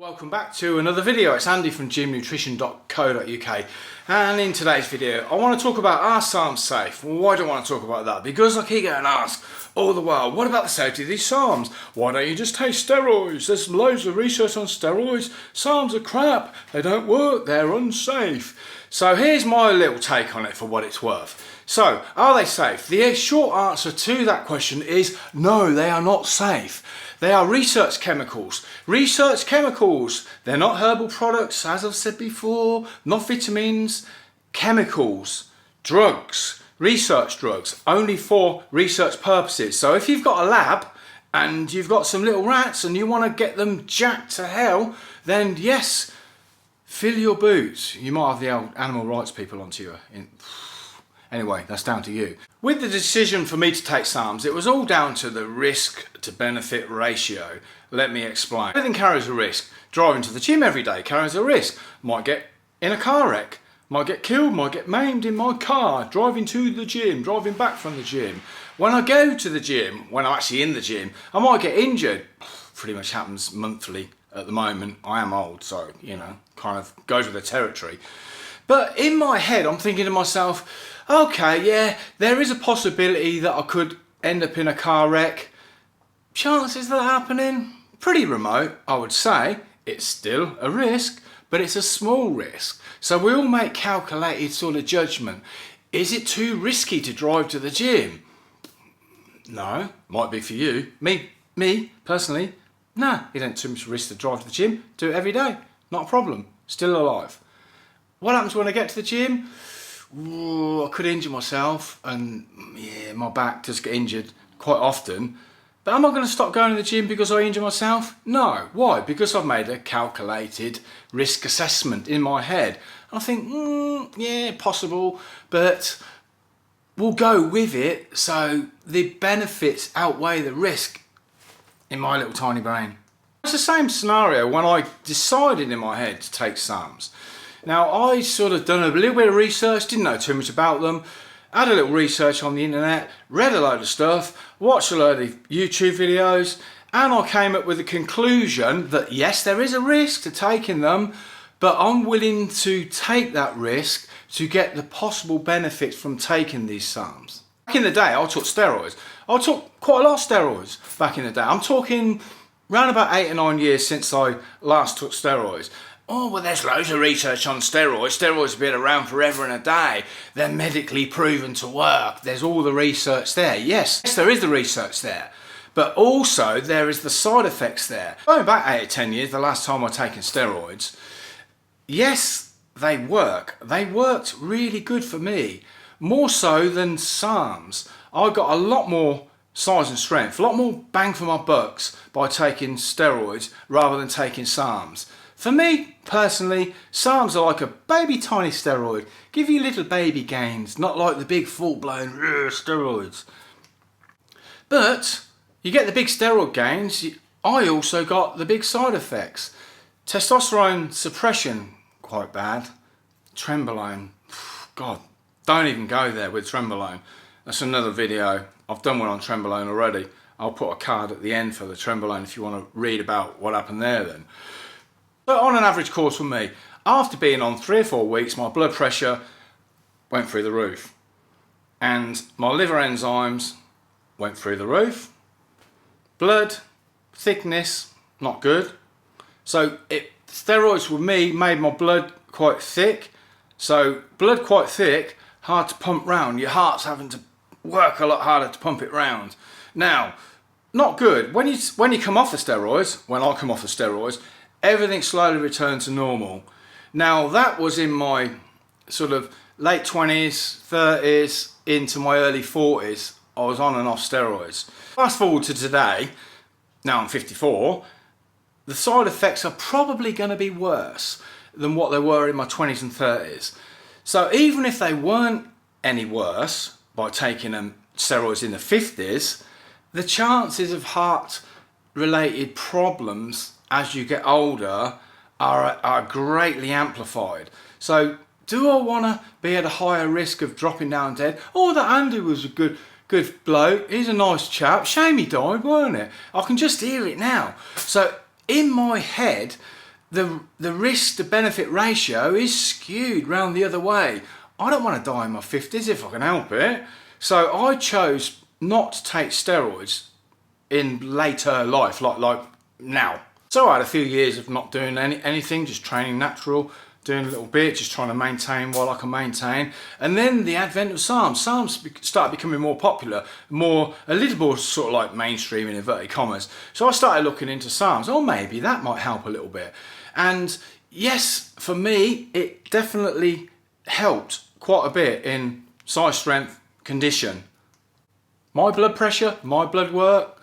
Welcome back to another video. It's Andy from gymnutrition.co.uk, and in today's video I want to talk about our Sarms Safe. Why do I want to talk about that? Because I keep getting asked all the while, what about the safety of these Sarms? Why don't you just take steroids? There's loads of research on steroids. Sarms are crap, they don't work, they're unsafe. So here's my little take on it for what it's worth. So, are they safe? The short answer to that question is no, they are not safe. They are research chemicals. Research chemicals. They're not herbal products, as I've said before, not vitamins, chemicals, drugs, research drugs, only for research purposes. So if you've got a lab and you've got some little rats and you want to get them jacked to hell, then yes, fill your boots. You might have the animal rights people onto you. Anyway, that's down to you. With the decision for me to take Sarms, it was all down to the risk to benefit ratio. Let me explain. Everything carries a risk. Driving to the gym every day carries a risk. Might get in a car wreck, might get killed, might get maimed in my car, driving to the gym, driving back from the gym. When I go to the gym, when I'm actually in the gym, I might get injured. Pretty much happens monthly at the moment. I am old, so, you know, kind of goes with the territory. But in my head, I'm thinking to myself, okay, yeah, there is a possibility that I could end up in a car wreck. Chances of that happening? Pretty remote, I would say. It's still a risk, but it's a small risk. So we all make calculated sort of judgment. Is it too risky to drive to the gym? No, might be for you. Me personally, nah, it ain't too much risk to drive to the gym. Do it every day, not a problem, still alive. What happens when I get to the gym? Ooh, I could injure myself, and yeah, my back does get injured quite often. But am I going to stop going to the gym because I injure myself? No. Why? Because I've made a calculated risk assessment in my head. I think, yeah, possible, but we'll go with it so the benefits outweigh the risk in my little tiny brain. It's the same scenario when I decided in my head to take Sarms. Now, I sort of done a little bit of research, didn't know too much about them, had a little research on the internet, read a load of stuff, watched a load of YouTube videos, and I came up with the conclusion that yes, there is a risk to taking them, but I'm willing to take that risk to get the possible benefits from taking these Sarms. Back in the day, I took steroids. I took quite a lot of steroids back in the day. I'm talking around about 8 or 9 years since I last took steroids. Oh, well, there's loads of research on steroids. Steroids have been around forever and a day. They're medically proven to work. There's all the research there. Yes, there is the research there. But also, there is the side effects there. Going back 8 or 10 years, the last time I'd taken steroids, yes, they work. They worked really good for me. More so than Sarms. I got a lot more size and strength, a lot more bang for my bucks by taking steroids rather than taking Sarms. For me, personally, Sarms are like a baby tiny steroid. Give you little baby gains, not like the big full-blown steroids. But you get the big steroid gains, I also got the big side effects. Testosterone suppression, quite bad. Trenbolone, God, don't even go there with Trenbolone. That's another video. I've done one on Trenbolone already. I'll put a card at the end for the Trenbolone if you want to read about what happened there then. But on an average course for me, after being on 3 or 4 weeks, my blood pressure went through the roof. And my liver enzymes went through the roof. Blood, thickness, not good. So steroids with me made my blood quite thick. So blood quite thick, hard to pump round. Your heart's having to work a lot harder to pump it round. Now, not good. When you come off the steroids, when I come off the steroids, everything slowly returned to normal. Now that was in my sort of late 20s, 30s, into my early 40s. I was on and off steroids. Fast forward to today, now I'm 54, the side effects are probably going to be worse than what they were in my 20s and 30s. So even if they weren't any worse by taking steroids in the 50s, the chances of heart-related problems as you get older are greatly amplified. So do I want to be at a higher risk of dropping down dead? Oh, that Andy was a good bloke. He's a nice chap. Shame he died, weren't it? I can just hear it now. So in my head, the risk to benefit ratio is skewed round the other way. I don't want to die in my 50s if I can help it. So I chose not to take steroids in later life, like now. So I had a few years of not doing anything, just training natural, doing a little bit, just trying to maintain what I can maintain. And then the advent of SARMs. SARMs started becoming more popular, a little more sort of like mainstream in inverted commas. So I started looking into SARMs. Oh, maybe that might help a little bit. And yes, for me, it definitely helped quite a bit in size, strength, condition. My blood pressure, my blood work,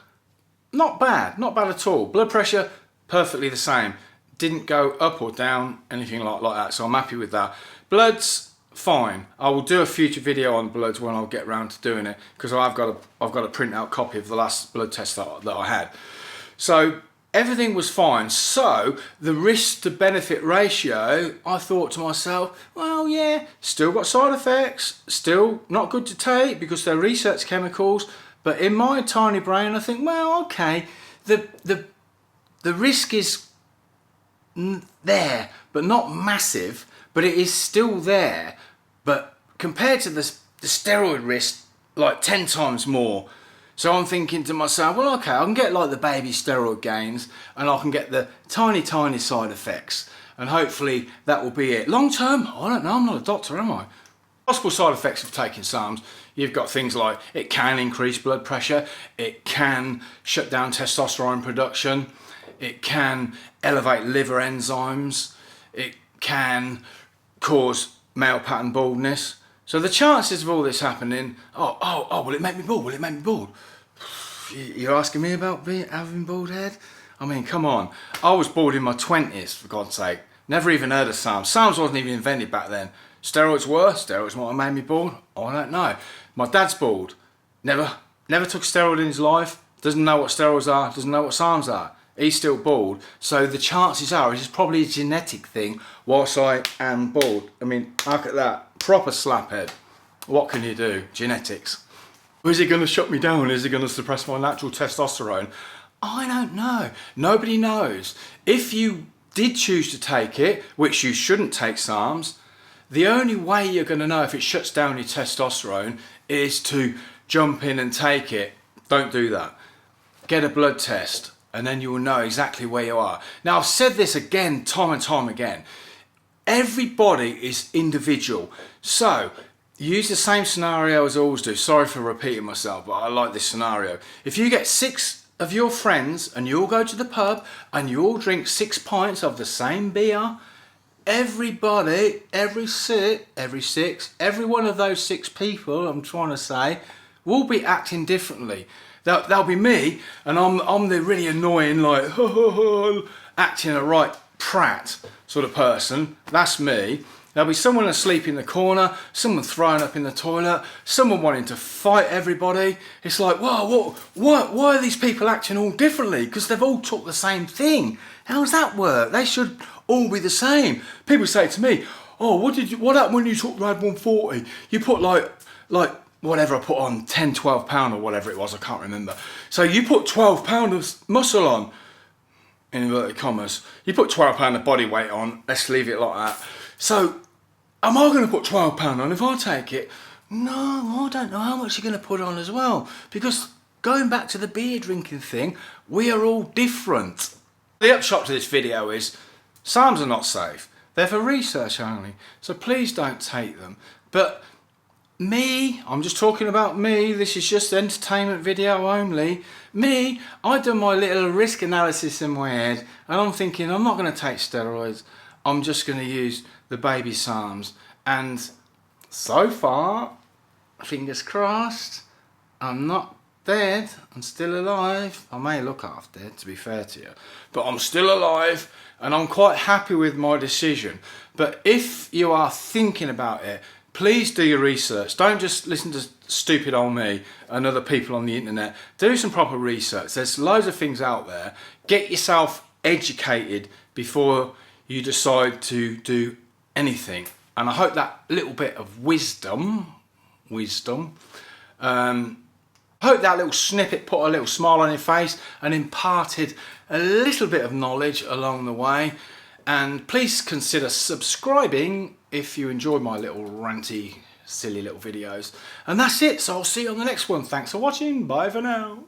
not bad at all. Blood pressure, perfectly the same. Didn't go up or down, anything like that, so I'm happy with that. Bloods, fine. I will do a future video on bloods when I'll get round to doing it, because I've got a print out copy of the last blood test that I had. So everything was fine. So the risk to benefit ratio, I thought to myself, well, yeah, still got side effects, still not good to take because they're research chemicals. But in my tiny brain, I think, well, okay, the risk is there, but not massive, but it is still there. But compared to the steroid risk, like 10 times more. So I'm thinking to myself, well, okay, I can get like the baby steroid gains and I can get the tiny side effects. And hopefully that will be it. Long term, I don't know, I'm not a doctor, am I? Possible side effects of taking SARMs, you've got things like it can increase blood pressure, it can shut down testosterone production, it can elevate liver enzymes, it can cause male pattern baldness. So the chances of all this happening, will it make me bald? Will it make me bald? You're asking me about having bald head? I mean, come on. I was bald in my 20s, for God's sake. Never even heard of SARMs. SARMs wasn't even invented back then. Steroids were. Steroids might have made me bald. I don't know. My dad's bald. Never took a steroid in his life. Doesn't know what steroids are. Doesn't know what SARMs are. He's still bald. So the chances are it's probably a genetic thing whilst I am bald. I mean, look at that. Proper slaphead. What can you do? Genetics. Is it going to shut me down? Is it going to suppress my natural testosterone? I don't know. Nobody knows. If you did choose to take it, which you shouldn't take SARMs, the only way you're going to know if it shuts down your testosterone is to jump in and take it. Don't do that. Get a blood test and then you will know exactly where you are. Now, I've said this again, time and time again. Everybody is individual. So use the same scenario as I always do. Sorry for repeating myself, but I like this scenario. If you get 6 of your friends and you all go to the pub and you all drink 6 pints of the same beer, everybody, every one of those 6 people, I'm trying to say, will be acting differently. That'll be me, and I'm the really annoying, like, acting a right prat sort of person. That's me. There'll be someone asleep in the corner, someone throwing up in the toilet, someone wanting to fight everybody. It's like, whoa, why are these people acting all differently? Because they've all took the same thing. How does that work? They should all be the same. People say to me, oh, what happened when you took Rad 140? You put like whatever I put on, 10, 12 pound or whatever it was, I can't remember. So you put 12 pound of muscle on, in inverted commas. You put 12 pound of body weight on, let's leave it like that. So am I going to put 12 pound on if I take it? No, I don't know how much you're going to put on as well. Because going back to the beer drinking thing, we are all different. The upshot to this video is, SARMs are not safe. They're for research only. So please don't take them. But me, I'm just talking about me, this is just entertainment video only. Me, I done my little risk analysis in my head and I'm thinking I'm not going to take steroids, I'm just going to use the baby SARMs. And so far, fingers crossed, I'm not dead, I'm still alive. I may look half dead, to be fair to you, but I'm still alive and I'm quite happy with my decision. But if you are thinking about it, please do your research. Don't just listen to stupid old me and other people on the internet. Do some proper research. There's loads of things out there. Get yourself educated before you decide to do anything. And I hope that little bit of wisdom, I hope that little snippet put a little smile on your face and imparted a little bit of knowledge along the way. And please consider subscribing if you enjoy my little ranty, silly little videos. And that's it, so I'll see you on the next one. Thanks for watching, bye for now.